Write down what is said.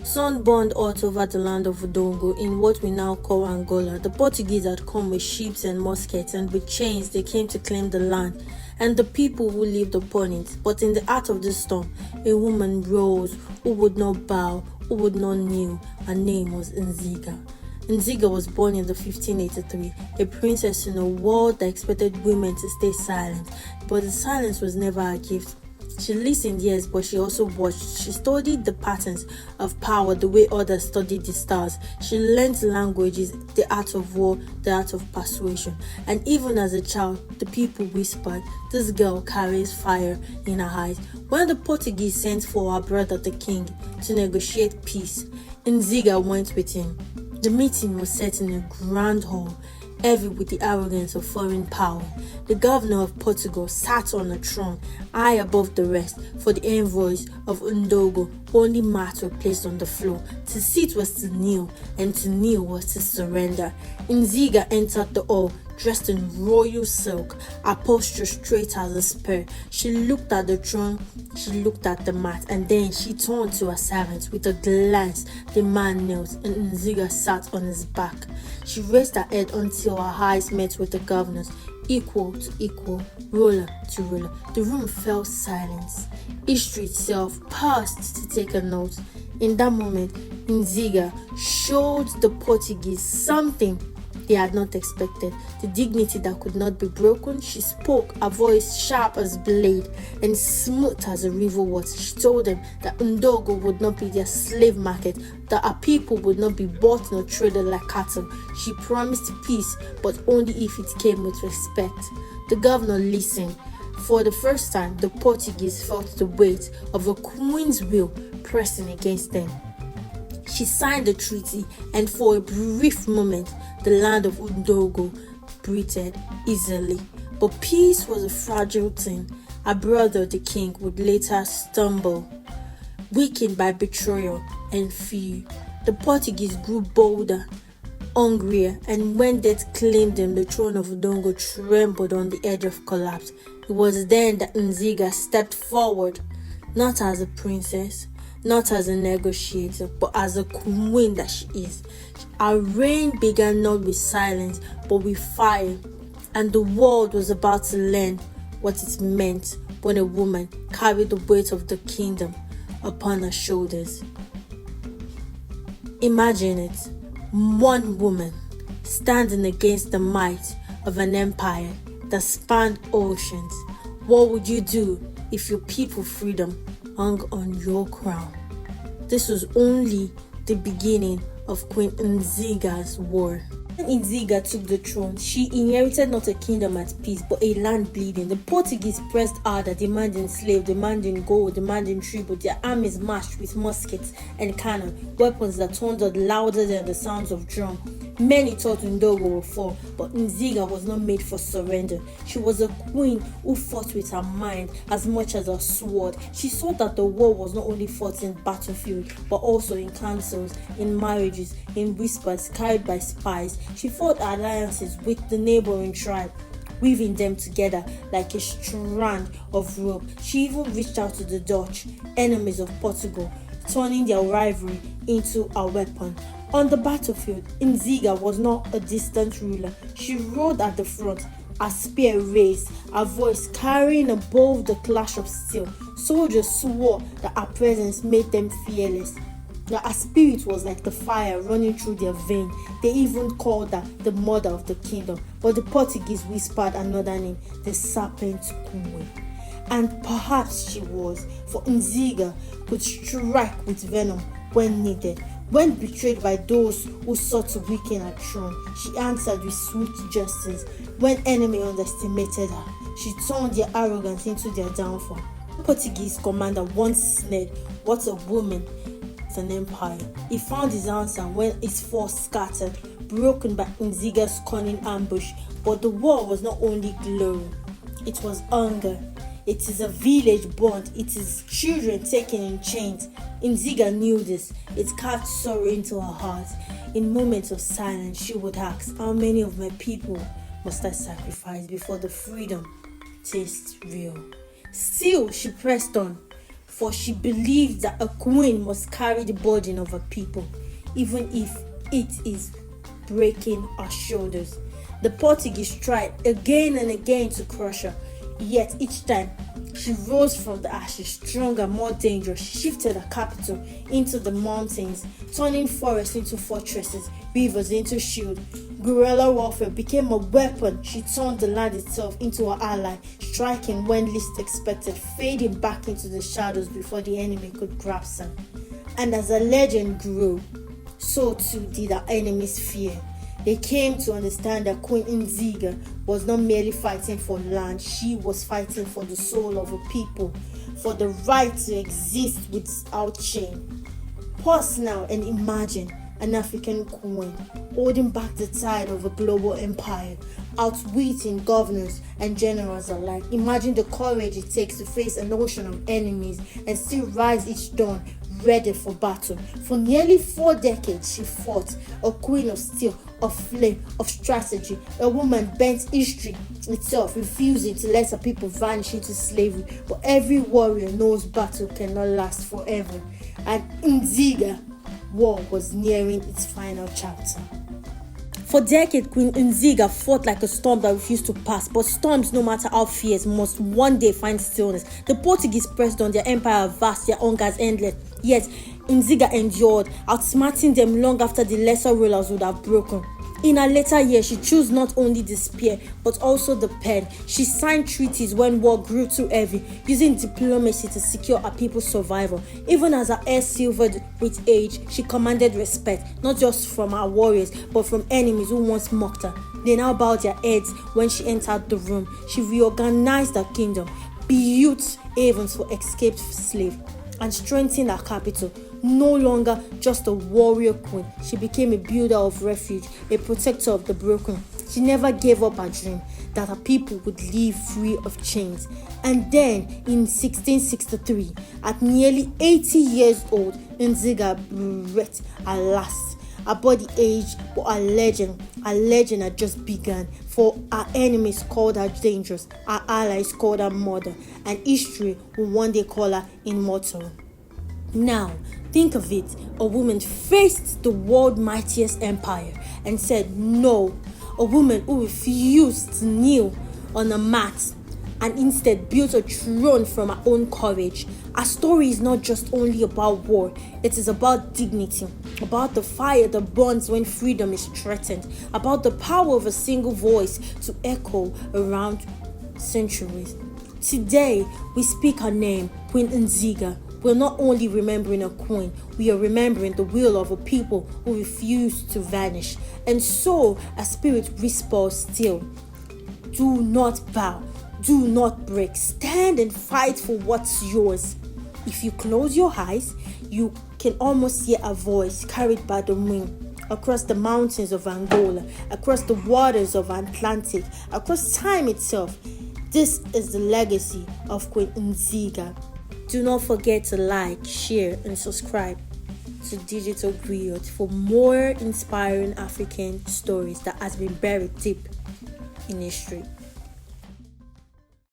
Sunburned hot over the land of Ndongo in what we now call Angola, the Portuguese had come with ships and muskets, and with chains they came to claim the land and the people who lived upon it. But in the heart of the storm, a woman rose who would not bow, who would not kneel. Her name was Nzinga. Nzinga was born in the 1583, a princess in a world that expected women to stay silent, but the silence was never her gift. She listened, yes, but she also watched. She studied the patterns of power the way others studied the stars. She learned languages, the art of war, the art of persuasion. And even as a child, the people whispered, "This girl carries fire in her eyes." When the Portuguese sent for her brother the king to negotiate peace, Nzinga went with him. The meeting was set in a grand hall, heavy with the arrogance of foreign power. The governor of Portugal sat on a throne, high above the rest. For the envoys of Ndongo, only mats were placed on the floor. To sit was to kneel, and to kneel was to surrender. Nzinga entered the hall, dressed in royal silk, her posture straight as a spear. She looked at the throne, she looked at the mat, and then she turned to her servants. With a glance, the man knelt, and Nzinga sat on his back. She raised her head until her eyes met with the governor's, equal to equal, ruler to ruler. The room fell silent. History itself paused to take a note. In that moment, Nzinga showed the Portuguese something they had not expected, the dignity that could not be broken. She spoke, her voice sharp as blade and smooth as a river water. She told them that Ndongo would not be their slave market, that her people would not be bought nor traded like cattle. She promised peace, but only if it came with respect. The governor listened. For the first time, the Portuguese felt the weight of a queen's will pressing against them. She signed the treaty, and for a brief moment, the land of Ndongo breathed easily. But peace was a fragile thing. Her brother, the king, would later stumble, weakened by betrayal and fear. The Portuguese grew bolder, hungrier, and when death claimed them, the throne of Ndongo trembled on the edge of collapse. It was then that Nzinga stepped forward, not as a princess, not as a negotiator, but as a queen that she is. Her reign began not with silence, but with fire, and the world was about to learn what it meant when a woman carried the weight of the kingdom upon her shoulders. Imagine it, one woman standing against the might of an empire that spanned oceans. What would you do if your people's freedom hung on your crown? This was only the beginning of Queen Nzinga's war. When Nzinga took the throne, she inherited not a kingdom at peace, but a land bleeding. The Portuguese pressed harder, demanding slaves, demanding gold, demanding tribute. Their armies marched with muskets and cannon, weapons that thundered louder than the sounds of drum. Many thought Ndongo would fall, but Nzinga was not made for surrender. She was a queen who fought with her mind as much as her sword. She saw that the war was not only fought in battlefield, but also in councils, in marriages, in whispers carried by spies. She fought alliances with the neighboring tribe, weaving them together like a strand of rope. She even reached out to the Dutch, enemies of Portugal, turning their rivalry into a weapon. On the battlefield, Nzinga was not a distant ruler. She rode at the front, her spear raised, her voice carrying above the clash of steel. Soldiers swore that her presence made them fearless. That her spirit was like the fire running through their veins. They even called her the mother of the kingdom. But the Portuguese whispered another name, the Serpent Queen. And perhaps she was, for Nzinga could strike with venom when needed. When betrayed by those who sought to weaken her throne, she answered with swift justice. When enemy underestimated her, she turned their arrogance into their downfall. The Portuguese commander once sneered, "What a woman! An empire." He found his answer when his force scattered, broken by Nzinga's cunning ambush. But the war was not only glory, it was hunger. It is a village burned, it is children taken in chains. Nzinga knew this. It carved sorrow into her heart. In moments of silence, she would ask, "How many of my people must I sacrifice before the freedom tastes real?" Still, she pressed on. for she believed that a queen must carry the burden of her people, even if it is breaking her shoulders. The Portuguese tried again and again to crush her, yet each time she rose from the ashes stronger, more dangerous. She shifted her capital into the mountains, turning forests into fortresses, rivers into shields. Guerrilla warfare became a weapon. She turned the land itself into her ally, striking when least expected, fading back into the shadows before the enemy could grasp her. And as her legend grew, so too did her enemies' fear. They came to understand that Queen Nzinga was not merely fighting for land, she was fighting for the soul of a people, for the right to exist without shame. Pause now and imagine an African queen holding back the tide of a global empire, outwitting governors and generals alike. Imagine the courage it takes to face an ocean of enemies and still rise each dawn ready for battle. For nearly 4 decades she fought, a queen of steel, of flame, of strategy, a woman bent history itself, refusing to let her people vanish into slavery. But every warrior knows battle cannot last forever, and Nzinga war was nearing its final chapter. For decades, Queen Nzinga fought like a storm that refused to pass, but storms, no matter how fierce, must one day find stillness. The Portuguese pressed on, their empire vast, their hungers endless, yet Nzinga endured, outsmarting them long after the lesser rulers would have broken. In her later years, she chose not only the spear, but also the pen. She signed treaties when war grew too heavy, using diplomacy to secure her people's survival. Even as her hair silvered with age, she commanded respect, not just from her warriors, but from enemies who once mocked her. They now bowed their heads when she entered the room. She reorganized her kingdom, built havens for escaped slaves, and strengthened her capital. No longer just a warrior queen, she became a builder of refuge, a protector of the broken. She never gave up her dream that her people would live free of chains. And then, in 1663, at nearly 80 years old, Nzinga breathed her last. Her body aged, but her legend had just begun. For her enemies called her dangerous, her allies called her mother, and history will one day call her immortal. Now, think of it, a woman faced the world's mightiest empire and said no. A woman who refused to kneel on a mat and instead built a throne from her own courage. Our story is not just only about war, it is about dignity, about the fire that burns when freedom is threatened, about the power of a single voice to echo around centuries. Today, we speak her name, Queen Nzinga. We're not only remembering a queen, we are remembering the will of a people who refuse to vanish. And so, a spirit whispers still, do not bow, do not break, stand and fight for what's yours. If you close your eyes, you can almost hear a voice carried by the wind, across the mountains of Angola, across the waters of Atlantic, across time itself. This is the legacy of Queen Nzinga. Do not forget to like, share, and subscribe to Digital Griot for more inspiring African stories that has been buried deep in history.